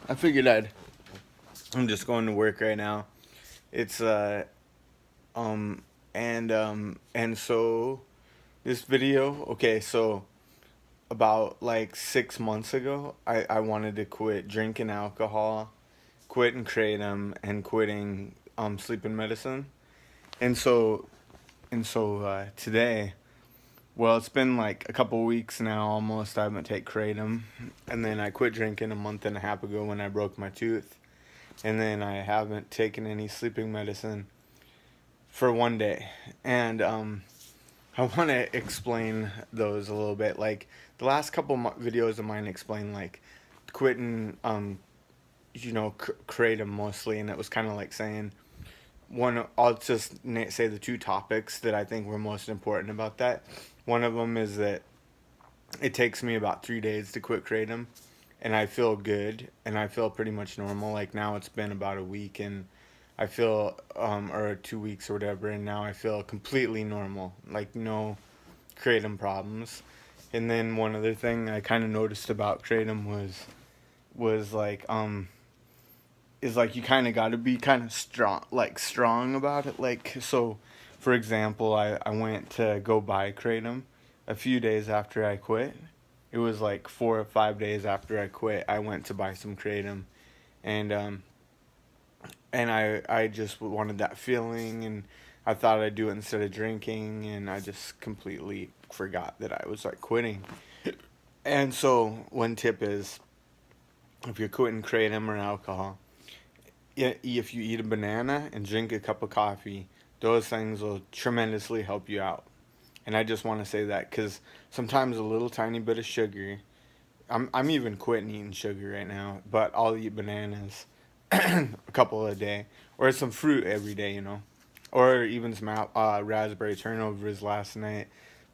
I figured I'm just going to work right now. It's um and so this video, okay, so about like 6 months ago, I wanted to quit drinking alcohol, quitting kratom, and quitting sleeping medicine. And so today, well, it's been like a couple weeks now almost. I haven't taken kratom, and then I quit drinking a month and a half ago when I broke my tooth. And then I haven't taken any sleeping medicine for one day. And I want to explain those a little bit. Like the last couple videos of mine explain like quitting, kratom mostly, and it was kind of like saying one. I'll just say the two topics that I think were most important about that. One of them is that it takes me about 3 days to quit kratom, and I feel good, and I feel pretty much normal. Like now, it's been about a week, and I feel or 2 weeks or whatever, and now I feel completely normal, like no kratom problems. And then one other thing I kind of noticed about kratom was like is like you kind of got to be kind of strong about it. Like so, for example, I went to go buy kratom a few days after I quit. It was like 4 or 5 days after I quit. I went to buy some kratom, and I just wanted that feeling, and I thought I'd do it instead of drinking, and I just completely forgot that I was like quitting. And so one tip is if you're quitting kratom or alcohol, if you eat a banana and drink a cup of coffee, those things will tremendously help you out. And I just want to say that because sometimes a little tiny bit of sugar. I'm even quitting eating sugar right now, but I'll eat bananas a couple a day, or some fruit every day, or even some raspberry turnovers last night.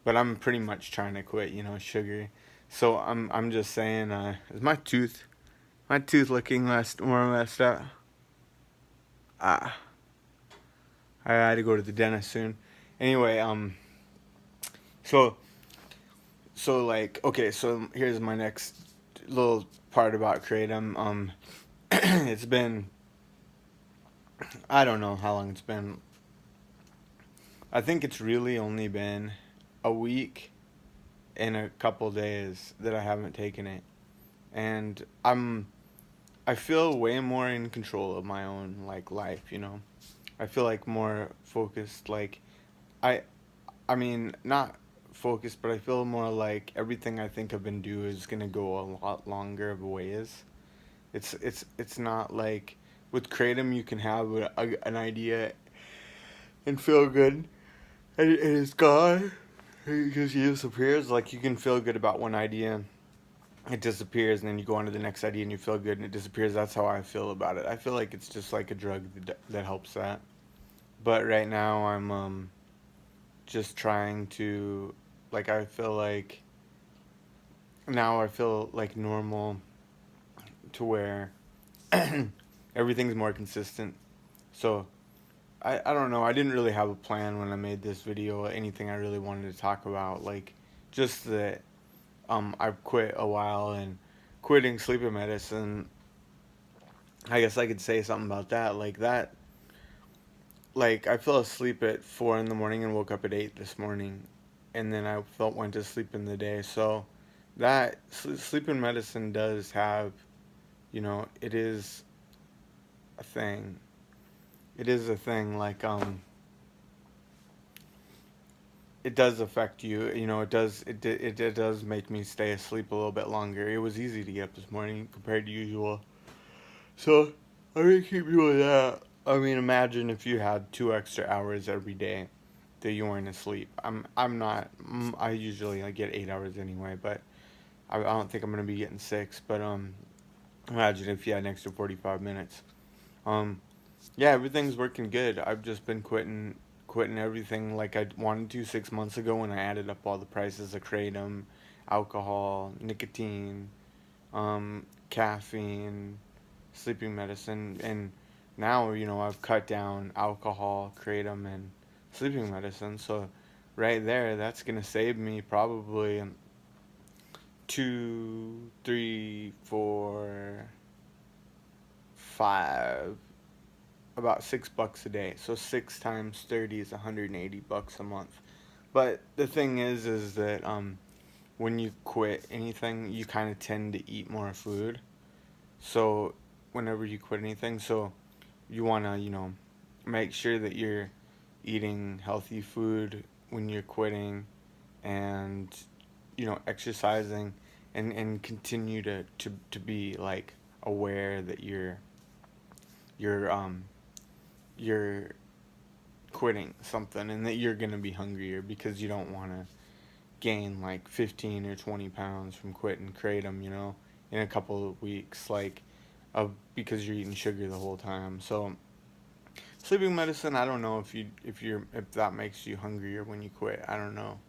But I'm pretty much trying to quit, sugar. So I'm just saying, is my tooth looking more messed up? Ah, I had to go to the dentist soon. Anyway, so like okay, so here's my next little part about kratom. It's been, I don't know how long it's been. I think it's really only been a week and a couple days that I haven't taken it, and I feel way more in control of my own like life. I feel like more focused. Like I I mean, not focused, but I feel more like everything I think I've been doing is gonna go a lot longer of a ways. It's not like with kratom you can have an idea and feel good, and it's gone. It just disappears. Like you can feel good about one idea, it disappears, and then you go on to the next idea and you feel good and it disappears. That's how I feel about it. I feel like it's just like a drug that helps that. But right now I'm just trying to, like, I feel like now I feel like normal to where everything's more consistent. So I don't know. I didn't really have a plan when I made this video. Anything I really wanted to talk about, like just that I've quit a while and quitting sleeping medicine. I guess I could say something about that. Like that. Like I fell asleep at 4 in the morning and woke up at 8 this morning, and then I felt went to sleep in the day. So that sleeping medicine does have, it is a thing. It is a thing. Like it does affect you. It does. It does make me stay asleep a little bit longer. It was easy to get up this morning compared to usual. So I'm gonna keep doing that. I mean, imagine if you had 2 extra hours every day that you weren't asleep. I'm not. I usually I get 8 hours anyway, but I don't think I'm gonna be getting six. But imagine if you had an extra 45 minutes. Um, yeah, everything's working good. I've just been quitting everything like I wanted to 6 months ago when I added up all the prices of kratom, alcohol, nicotine, caffeine, sleeping medicine, and now I've cut down alcohol, kratom, and sleeping medicine. So right there, that's gonna save me probably two, three, four. about $6 a day. So 6 times 30 is $180 a month. But the thing is that when you quit anything, you kind of tend to eat more food. So whenever you quit anything, so you want to, make sure that you're eating healthy food when you're quitting, and exercising, and continue to be like aware that you're you're quitting something, and that you're going to be hungrier, because you don't want to gain like 15 or 20 pounds from quitting kratom, in a couple of weeks, like because you're eating sugar the whole time. So sleeping medicine, I don't know if that makes you hungrier when you quit. I don't know.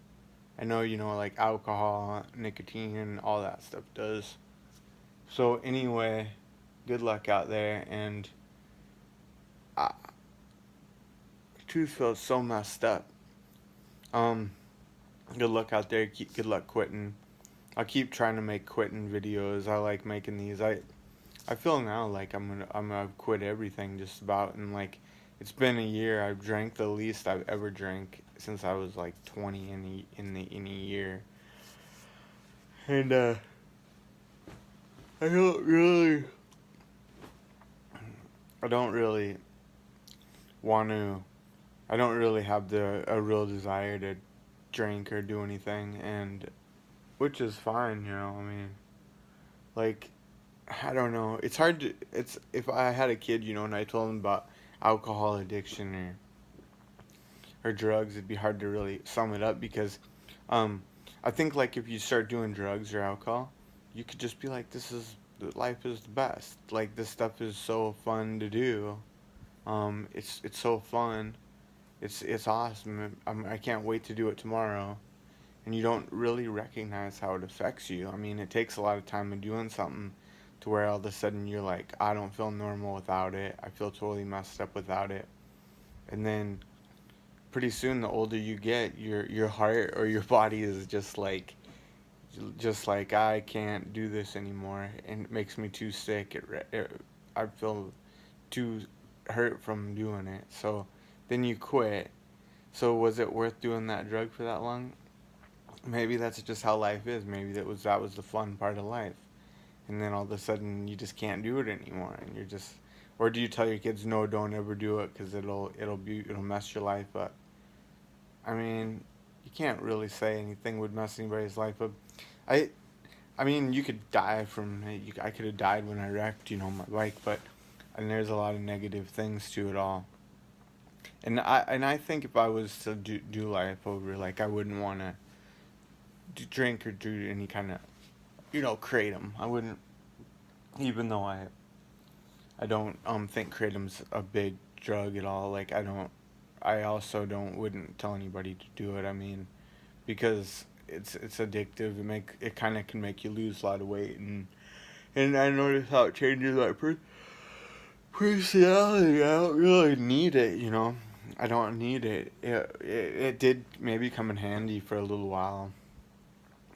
I know, like alcohol, nicotine, and all that stuff does. So anyway, good luck out there, and uh, tooth feels so messed up. Um, Good luck out there. Good luck quitting. I'll keep trying to make quitting videos. I like making these. I feel now like I'm gonna quit everything just about, and like it's been a year. I've drank the least I've ever drank since I was like 20 in a year, and I don't really I don't really want to. I don't really have a real desire to drink or do anything, and which is fine. I mean, like, I don't know. It's hard to. It's if I had a kid, and I told him about alcohol addiction or drugs, it'd be hard to really sum it up, because, um, I think like if you start doing drugs or alcohol, you could just be like, life is the best. Like, this stuff is so fun to do. It's so fun. It's awesome. I can't wait to do it tomorrow. And you don't really recognize how it affects you. I mean, it takes a lot of time of doing something to where all of a sudden you're like, I don't feel normal without it. I feel totally messed up without it. And then pretty soon, the older you get, your heart or your body is just like I can't do this anymore, and it makes me too sick. I feel too hurt from doing it. So then you quit. So was it worth doing that drug for that long? Maybe that's just how life is. Maybe that was the fun part of life, and then all of a sudden you just can't do it anymore, and you're just. Or do you tell your kids, no, don't ever do it, because it'll mess your life up? I mean, you can't really say anything would mess anybody's life up. I I mean, you could die from it. I could have died when I wrecked, my bike, but and there's a lot of negative things to it all. And I think if I was to do life over, like I wouldn't want to drink or do any kind of kratom. I wouldn't, even though I don't think kratom's a big drug at all. Like I don't. I also don't wouldn't tell anybody to do it. I mean, because it's addictive. It kind of can make you lose a lot of weight, and I notice how it changes my personality. I don't really need it. I don't need it. It did maybe come in handy for a little while,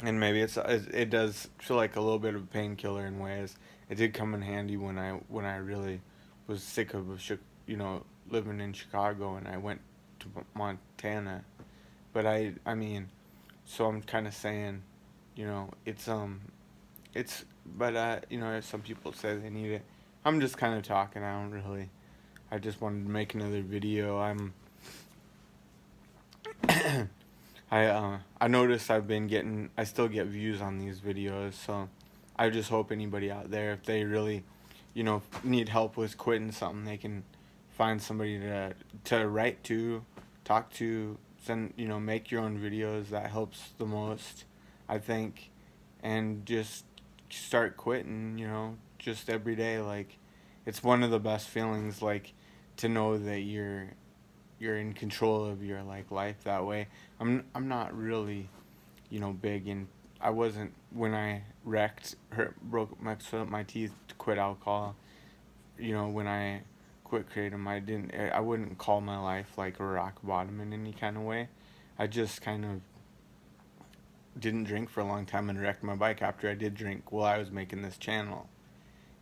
and maybe it does feel like a little bit of a painkiller in ways. It did come in handy when I really was sick of living in Chicago, and I went to Montana. But I mean, so I'm kind of saying, it's but some people say they need it. I'm just kind of talking. I don't really. I just wanted to make another video. I noticed I still get views on these videos, so I just hope anybody out there, if they really, need help with quitting something, they can find somebody to write to, talk to, send, make your own videos. That helps the most, I think, and just start quitting, just every day. Like, it's one of the best feelings, like, to know that you're in control of your like life that way. I'm not really, big in. I wasn't when I broke my teeth to quit alcohol. When I quit kratom, I wouldn't call my life like a rock bottom in any kind of way. I just kind of didn't drink for a long time and wrecked my bike after I did drink while I was making this channel.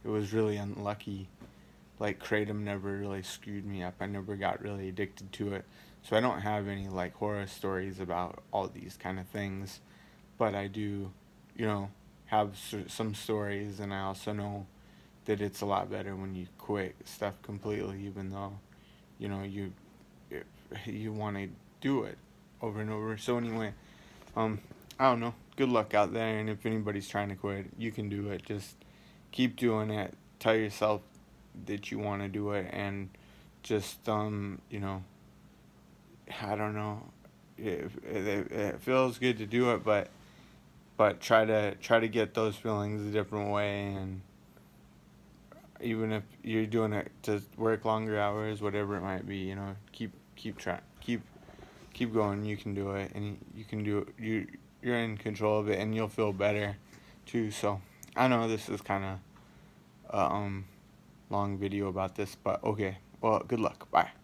It was really unlucky. like kratom never really screwed me up. I never got really addicted to it. So I don't have any like horror stories about all these kind of things, but I do, you know, have some stories, and I also know that it's a lot better when you quit stuff completely, even though, you know, you want to do it over and over. So anyway, um, I don't know. Good luck out there, and if anybody's trying to quit, you can do it. Just keep doing it. Tell yourself that you want to do it, and just you know, I don't know. It feels good to do it, but try to get those feelings a different way, and even if you're doing it to work longer hours, whatever it might be, you know, keep going. You can do it, and you can do it. You're in control of it, and you'll feel better too. So I know this is kind of a long video about this, but okay. Well, good luck. Bye.